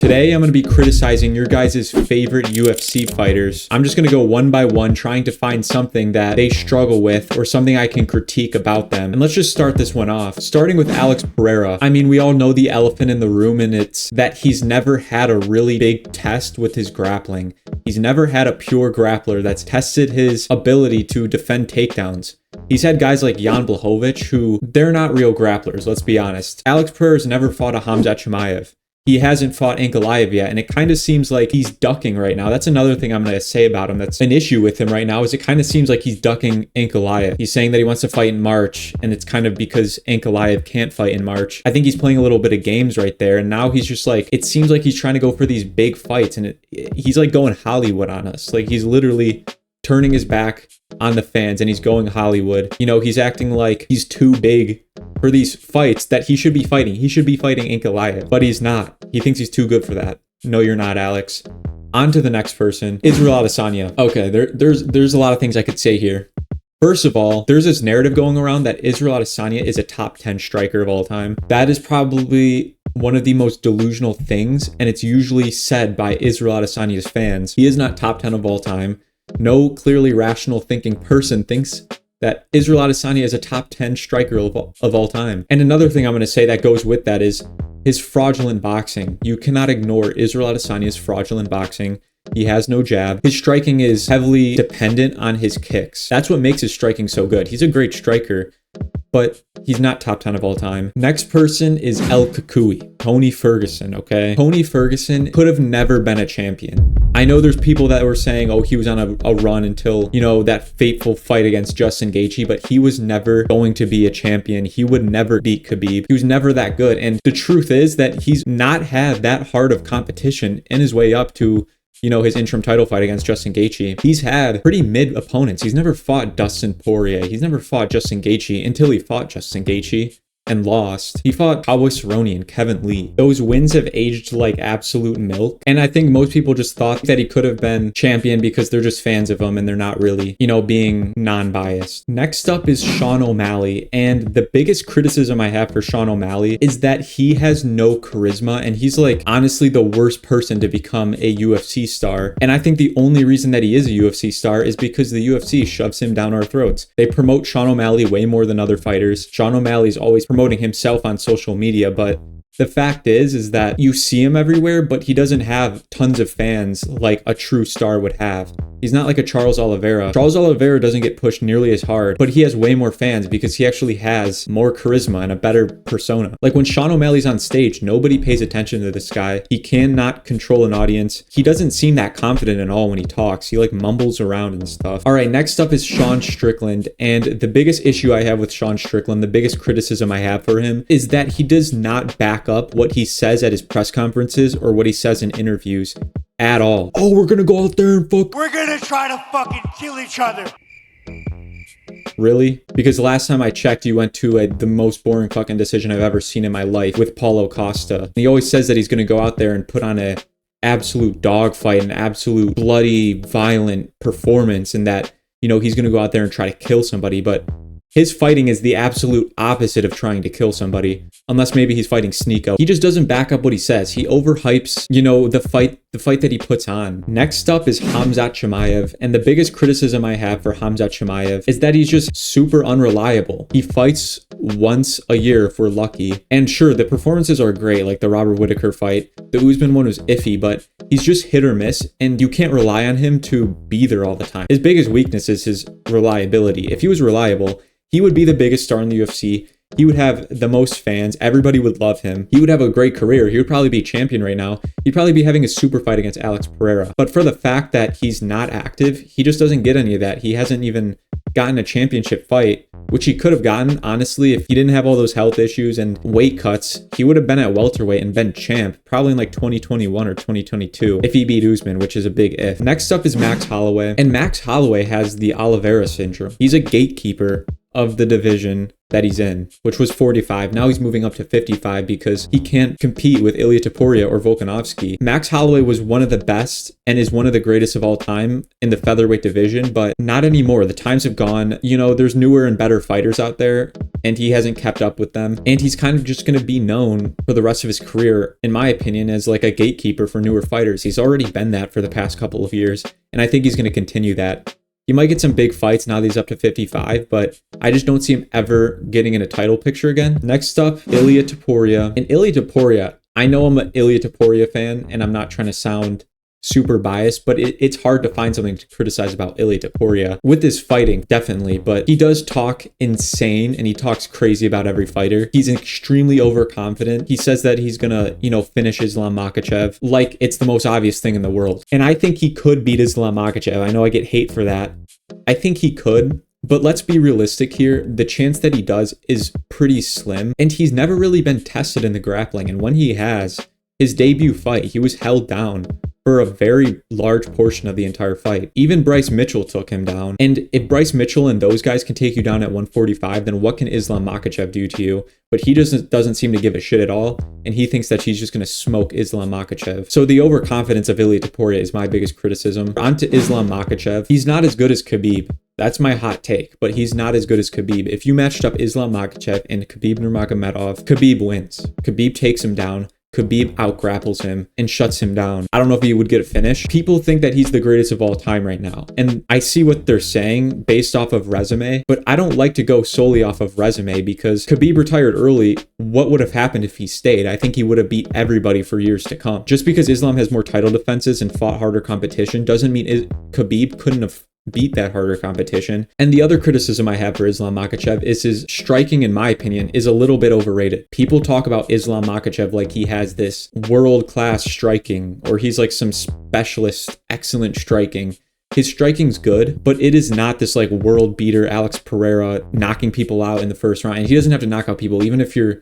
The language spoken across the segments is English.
Today, I'm going to be criticizing your guys' favorite UFC fighters. I'm just going to go one by one, trying to find something that they struggle with or something I can critique about them. And let's just start this one off. Starting with Alex Pereira. I mean, we all know the elephant in the room, and it's that he's never had a really big test with his grappling. He's never had a pure grappler that's tested his ability to defend takedowns. He's had guys like Jan Blachowicz who, they're not real grapplers, let's be honest. Alex Pereira's never fought a Khamzat Chimaev. He hasn't fought Ankalaev yet, and it kind of seems like he's ducking right now. That's another thing I'm going to say about him that's an issue with him right now, is it kind of seems like he's ducking Ankalaev. He's saying that he wants to fight in March, and it's kind of because Ankalaev can't fight in March. I think he's playing a little bit of games right there, and now he's just like, it seems like he's trying to go for these big fights, and he's like going Hollywood on us. Like, he's literally turning his back on the fans, and he's going Hollywood. You know, he's acting like he's too big for these fights that he should be fighting. He should be fighting Ankalaev, but he's not. He thinks he's too good for that. No, you're not, Alex. On to the next person, Israel Adesanya. Okay, there's a lot of things I could say here. First of all, there's this narrative going around that Israel Adesanya is a top 10 striker of all time. That is probably one of the most delusional things, and it's usually said by Israel Adesanya's fans. He is not top 10 of all time. No clearly rational thinking person thinks that Israel Adesanya is a top 10 striker of all time. And another thing I'm going to say that goes with that is his fraudulent boxing. You cannot ignore Israel Adesanya's fraudulent boxing. He has no jab. His striking is heavily dependent on his kicks. That's what makes his striking so good. He's a great striker, but he's not top 10 of all time. Next person is El Kukui, Tony Ferguson, okay? Tony Ferguson could have never been a champion. I know there's people that were saying, oh, he was on a run until, you know, that fateful fight against Justin Gaethje, but he was never going to be a champion. He would never beat Khabib. He was never that good. And the truth is that he's not had that hard of competition in his way up to, you know, his interim title fight against Justin Gaethje. He's had pretty mid opponents. He's never fought Dustin Poirier. He's never fought Justin Gaethje until he fought Justin Gaethje and lost. He fought Cowboy Cerrone and Kevin Lee. Those wins have aged like absolute milk. And I think most people just thought that he could have been champion because they're just fans of him and they're not really, you know, being non-biased. Next up is Sean O'Malley. And the biggest criticism I have for Sean O'Malley is that he has no charisma, and he's like honestly the worst person to become a UFC star. And I think the only reason that he is a UFC star is because the UFC shoves him down our throats. They promote Sean O'Malley way more than other fighters. Sean O'Malley's always promoting himself on social media, but the fact is that you see him everywhere, but he doesn't have tons of fans like a true star would have. He's not like a Charles Oliveira. Charles Oliveira doesn't get pushed nearly as hard, but he has way more fans because he actually has more charisma and a better persona. Like when Sean O'Malley's on stage, nobody pays attention to this guy. He cannot control an audience. He doesn't seem that confident at all when he talks. He like mumbles around and stuff. All right, next up is Sean Strickland. And the biggest issue I have with Sean Strickland, the biggest criticism I have for him, is that he does not back up what he says at his press conferences or what he says in interviews at all. Oh, we're gonna go out there and fuck. We're gonna try to fucking kill each other. Really? Because last time I checked, you went to the most boring fucking decision I've ever seen in my life with Paulo Costa. He always says that he's gonna go out there and put on a absolute dogfight, an absolute bloody, violent performance, and that, you know, he's gonna go out there and try to kill somebody, but his fighting is the absolute opposite of trying to kill somebody, unless maybe he's fighting Sneeko. He just doesn't back up what he says. He overhypes, you know, the fight that he puts on. Next up is Khamzat Chimaev, and the biggest criticism I have for Khamzat Chimaev is that he's just super unreliable. He fights once a year if we're lucky, and sure, the performances are great, like the Robert Whittaker fight. The Usman one was iffy, but he's just hit or miss, and you can't rely on him to be there all the time. His biggest weakness is his reliability. If he was reliable, he would be the biggest star in the UFC. He would have the most fans. Everybody would love him. He would have a great career. He would probably be champion right now. He'd probably be having a super fight against Alex Pereira. But for the fact that he's not active, he just doesn't get any of that. He hasn't even gotten a championship fight, which he could have gotten, honestly, if he didn't have all those health issues and weight cuts. He would have been at welterweight and been champ, probably in like 2021 or 2022, if he beat Usman, which is a big if. Next up is Max Holloway. And Max Holloway has the Oliveira syndrome. He's a gatekeeper of the division that he's in, which was 45. Now he's moving up to 55 because he can't compete with Ilia Topuria or Volkanovski. Max Holloway was one of the best and is one of the greatest of all time in the featherweight division, but not anymore. The times have gone. You know, there's newer and better fighters out there, and he hasn't kept up with them. And he's kind of just going to be known for the rest of his career, in my opinion, as like a gatekeeper for newer fighters. He's already been that for the past couple of years, and I think he's going to continue that. He might get some big fights now that he's up to 55, but I just don't see him ever getting in a title picture again. Next up, Ilia Topuria. And Ilia Topuria, I know I'm an Ilia Topuria fan, and I'm not trying to sound super biased, but it's hard to find something to criticize about Ilia Topuria. With his fighting, definitely, but he does talk insane, and he talks crazy about every fighter. He's extremely overconfident. He says that he's gonna, finish Islam Makhachev like it's the most obvious thing in the world. And I think he could beat Islam Makhachev. I know I get hate for that. I think he could, but let's be realistic here. The chance that he does is pretty slim, and he's never really been tested in the grappling. And when he has, his debut fight, he was held down for a very large portion of the entire fight. Even Bryce Mitchell took him down. And if Bryce Mitchell and those guys can take you down at 145, then what can Islam Makhachev do to you? But he doesn't seem to give a shit at all, and he thinks that he's just going to smoke Islam Makhachev. So the overconfidence of Ilia Topuria is my biggest criticism. On to Islam Makhachev. He's not as good as Khabib. That's my hot take, but he's not as good as Khabib. If you matched up Islam Makhachev and Khabib Nurmagomedov, Khabib wins. Khabib takes him down. Khabib outgrapples him and shuts him down. I don't know if he would get a finish. People think that he's the greatest of all time right now. And I see what they're saying based off of resume, but I don't like to go solely off of resume because Khabib retired early. What would have happened if he stayed? I think he would have beat everybody for years to come. Just because Islam has more title defenses and fought harder competition doesn't mean Khabib couldn't have beat that harder competition. And the other criticism I have for Islam Makhachev is his striking, in my opinion, is a little bit overrated. People talk about Islam Makhachev like he has this world-class striking, or he's like some specialist, excellent striking. His striking's good, but it is not this like world beater Alex Pereira knocking people out in the first round. And he doesn't have to knock out people, even if you're,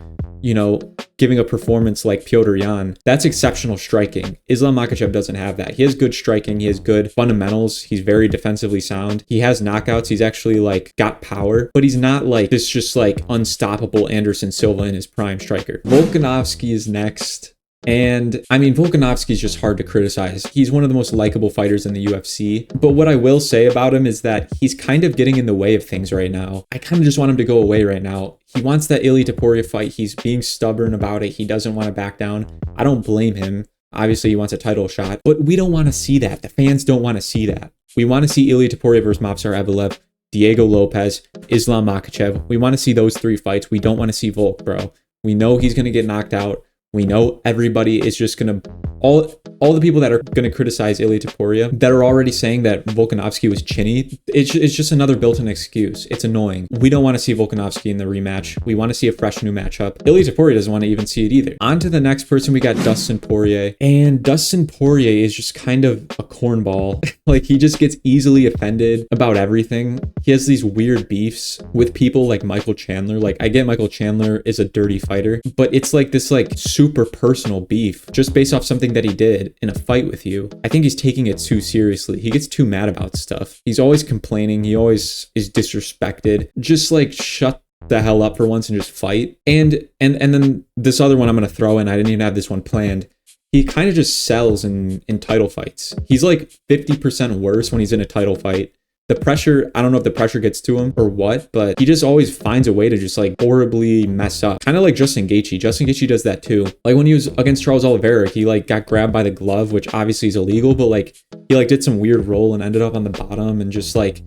giving a performance like Petr Yan. That's exceptional striking. Islam Makhachev doesn't have that. He has good striking. He has good fundamentals. He's very defensively sound. He has knockouts. He's actually like got power, but he's not like this just like unstoppable Anderson Silva in his prime striker. Volkanovski is next. And I mean, Volkanovski is just hard to criticize. He's one of the most likable fighters in the UFC. But what I will say about him is that he's kind of getting in the way of things right now. I kind of just want him to go away right now. He wants that Ilia Topuria fight. He's being stubborn about it. He doesn't want to back down. I don't blame him. Obviously, he wants a title shot, but we don't want to see that. The fans don't want to see that. We want to see Ilia Topuria versus Movsar Evloev, Diego Lopez, Islam Makhachev. We want to see those three fights. We don't want to see Volk, bro. We know he's going to get knocked out. We know everybody is just going to, all the people that are going to criticize Ilia Topuria that are already saying that Volkanovski was chinny, it's just another built-in excuse. It's annoying. We don't want to see Volkanovski in the rematch. We want to see a fresh new matchup. Ilia Topuria doesn't want to even see it either. On to the next person, we got Dustin Poirier. And Dustin Poirier is just kind of a cornball. Like, he just gets easily offended about everything. He has these weird beefs with people like Michael Chandler. Like, I get Michael Chandler is a dirty fighter, but it's like this like super personal beef just based off something that he did in a fight with you. I think he's taking it too seriously. He gets too mad about stuff. He's always complaining. He always is disrespected. Just like shut the hell up for once and just fight. And then this other one I'm going to throw in, I didn't even have this one planned. He kind of just sells in title fights. He's like 50% worse when he's in a title fight. The pressure, I don't know if the pressure gets to him or what, but he just always finds a way to just like horribly mess up. Kind of like Justin Gaethje. Justin Gaethje does that too. Like when he was against Charles Oliveira, he like got grabbed by the glove, which obviously is illegal, but like he like did some weird roll and ended up on the bottom and just like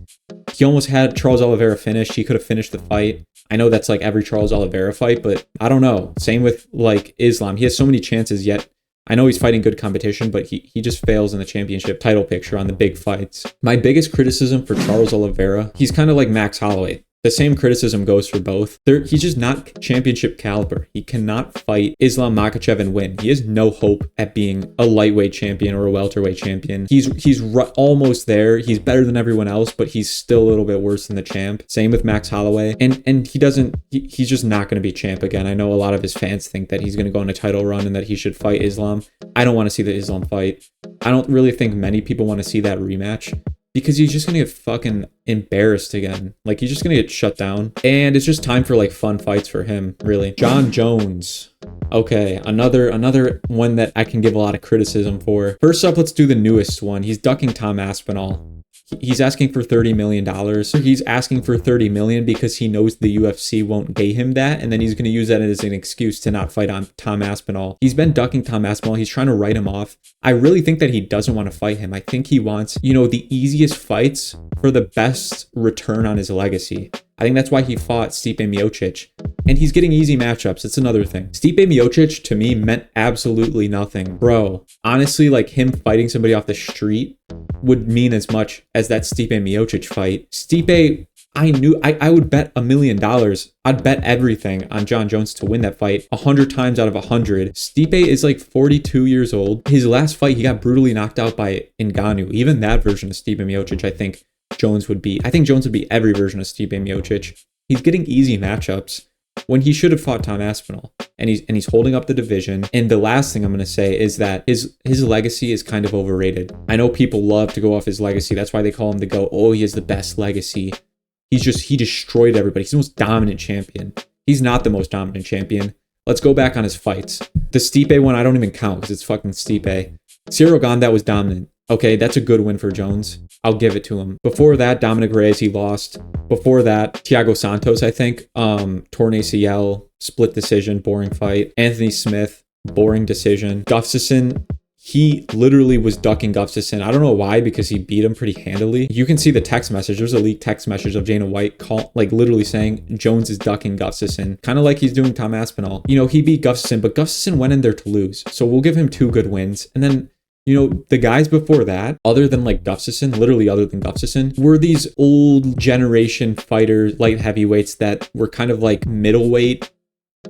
he almost had Charles Oliveira finished. He could have finished the fight. I know that's like every Charles Oliveira fight, but I don't know. Same with like Islam. He has so many chances yet. I know he's fighting good competition, but he just fails in the championship title picture on the big fights. My biggest criticism for Charles Oliveira, he's kind of like Max Holloway. The same criticism goes for both. He's just not championship caliber. He cannot fight Islam Makhachev and win. He has no hope at being a lightweight champion or a welterweight champion. He's almost there. He's better than everyone else, but he's still a little bit worse than the champ. Same with Max Holloway. And he's just not going to be champ again. I know a lot of his fans think that he's going to go on a title run and that he should fight Islam. I don't want to see the Islam fight. I don't really think many people want to see that rematch. because he's just gonna get fucking embarrassed again. Like, he's just gonna get shut down. And it's just time for like fun fights for him, really. Jon Jones. Okay, another one that I can give a lot of criticism for. First up, let's do the newest one. He's ducking Tom Aspinall. He's asking for $30 million. He's asking for $30 million because he knows the UFC won't pay him that, and then he's going to use that as an excuse to not fight on Tom Aspinall. He's been ducking Tom Aspinall. He's trying to write him off. I really think that he doesn't want to fight him. I think he wants, the easiest fights for the best return on his legacy. I think that's why he fought Stipe Miocic. And he's getting easy matchups. It's another thing. Stipe Miocic, to me, meant absolutely nothing. Bro, honestly, like him fighting somebody off the street would mean as much as that Stipe Miocic fight. Stipe, I would bet $1 million. I'd bet everything on Jon Jones to win that fight 100 times out of 100. Stipe is like 42 years old. His last fight, he got brutally knocked out by Ngannou. Even that version of Stipe Miocic, I think Jones would beat. I think Jones would beat every version of Stipe Miocic. He's getting easy matchups when he should have fought Tom Aspinall, and he's holding up the division. And the last thing I'm going to say is that his legacy is kind of overrated. I know people love to go off his legacy. That's why they call him the GOAT. Oh, he has the best legacy. He destroyed everybody. He's the most dominant champion. He's not the most dominant champion. Let's go back on his fights. The Stipe one, I don't even count because it's fucking Stipe. Cyril Gane was dominant. Okay, that's a good win for Jones. I'll give it to him. Before that, Dominic Reyes, he lost. Before that, Thiago Santos, I think, torn ACL, split decision, boring fight. Anthony Smith, boring decision. Gustafsson, he literally was ducking Gustafsson. I don't know why, because he beat him pretty handily. You can see the text message. There's a leaked text message of Dana White literally saying Jones is ducking Gustafsson, kind of like he's doing Tom Aspinall. He beat Gustafsson, but Gustafsson went in there to lose. So we'll give him 2 good wins. And then the guys before that, other than Gustafsson, were these old generation fighters, light heavyweights that were kind of like middleweight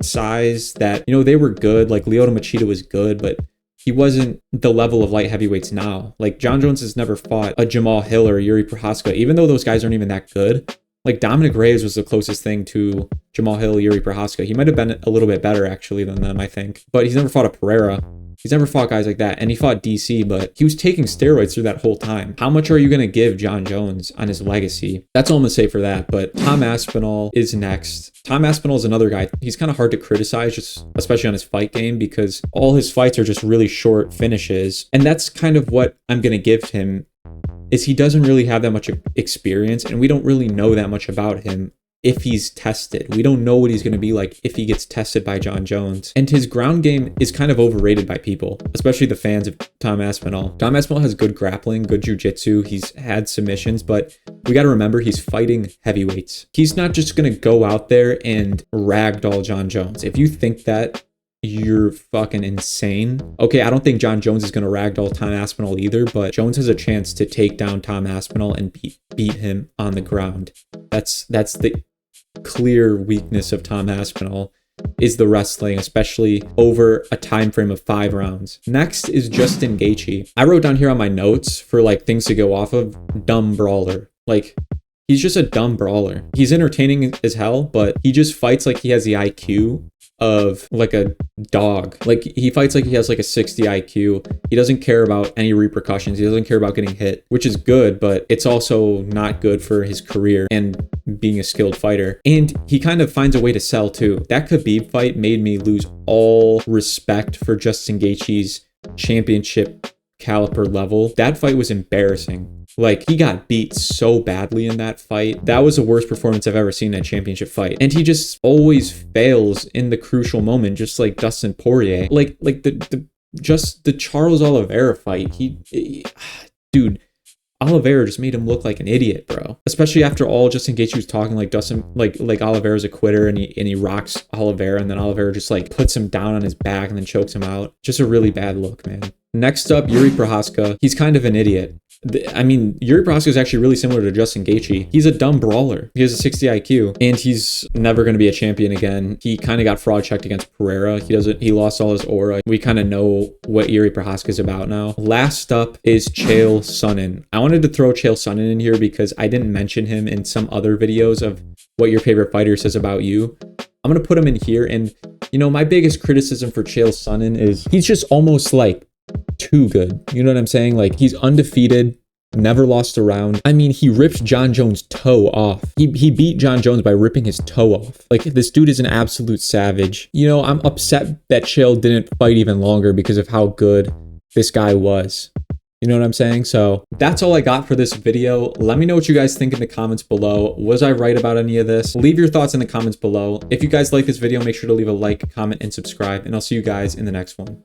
size that, they were good. Like Lyoto Machida was good, but he wasn't the level of light heavyweights now. Like Jon Jones has never fought a Jamal Hill or a Jiri Prochazka, even though those guys aren't even that good. Like Dominic Reyes was the closest thing to Jamal Hill, Jiri Prochazka. He might have been a little bit better actually than them, I think. But he's never fought a Pereira. He's never fought guys like that. And he fought DC, but he was taking steroids through that whole time. How much are you going to give Jon Jones on his legacy? That's all I'm going to say for that. But Tom Aspinall is next. Tom Aspinall is another guy. He's kind of hard to criticize, just especially on his fight game, because all his fights are just really short finishes. And that's kind of what I'm going to give him, is he doesn't really have that much experience, and we don't really know that much about him. If he's tested, we don't know what he's going to be like if he gets tested by Jon Jones. And his ground game is kind of overrated by people, especially the fans of Tom Aspinall. Tom Aspinall has good grappling, good jiu-jitsu. He's had submissions, but we got to remember he's fighting heavyweights. He's not just going to go out there and ragdoll Jon Jones. If you think that, you're fucking insane. Okay, I don't think Jon Jones is going to ragdoll Tom Aspinall either, but Jones has a chance to take down Tom Aspinall and beat him on the ground. That's the clear weakness of Tom Aspinall, is the wrestling, especially over a time frame of 5 rounds. Next is Justin Gaethje. I wrote down here on my notes for things to go off of, dumb brawler. He's just a dumb brawler. He's entertaining as hell, but he just fights like he has the IQ of a dog. He fights like he has a 60 IQ. He doesn't care about any repercussions. He doesn't care about getting hit, which is good, but it's also not good for his career and being a skilled fighter. And he kind of finds a way to sell too. That Khabib fight made me lose all respect for Justin Gaethje's championship caliber level. That fight was embarrassing. He got beat so badly in that fight. That was the worst performance I've ever seen in a championship fight. And he just always fails in the crucial moment, just like Dustin Poirier. The Charles Oliveira fight. Dude, Oliveira just made him look like an idiot, bro. Especially after all Justin Gaethje was talking like Dustin, like Oliveira's a quitter, and he rocks Oliveira, and then Oliveira just puts him down on his back and then chokes him out. Just a really bad look, man. Next up, Jiri Prochazka. He's kind of an idiot. Jiri Prochazka is actually really similar to Justin Gaethje. He's a dumb brawler. He has a 60 IQ, and he's never going to be a champion again. He kind of got fraud checked against Pereira. He lost all his aura. We kind of know what Jiri Prochazka is about now. Last up is Chael Sonnen. I wanted to throw Chael Sonnen in here because I didn't mention him in some other videos of what your favorite fighter says about you. I'm going to put him in here, and my biggest criticism for Chael Sonnen is he's just almost too good. You know what I'm saying? He's undefeated never lost a round. I mean, he ripped Jon Jones' toe off. He beat Jon Jones by ripping his toe off. Like, this dude is an absolute savage. You know, I'm upset that Chael didn't fight even longer because of how good this guy was. You know what I'm saying? So that's all I got for this video. Let me know what you guys think in the comments below. Was I right about any of this? Leave your thoughts in the comments below. If you guys like this video, make sure to leave a like, comment, and subscribe, and I'll see you guys in the next one.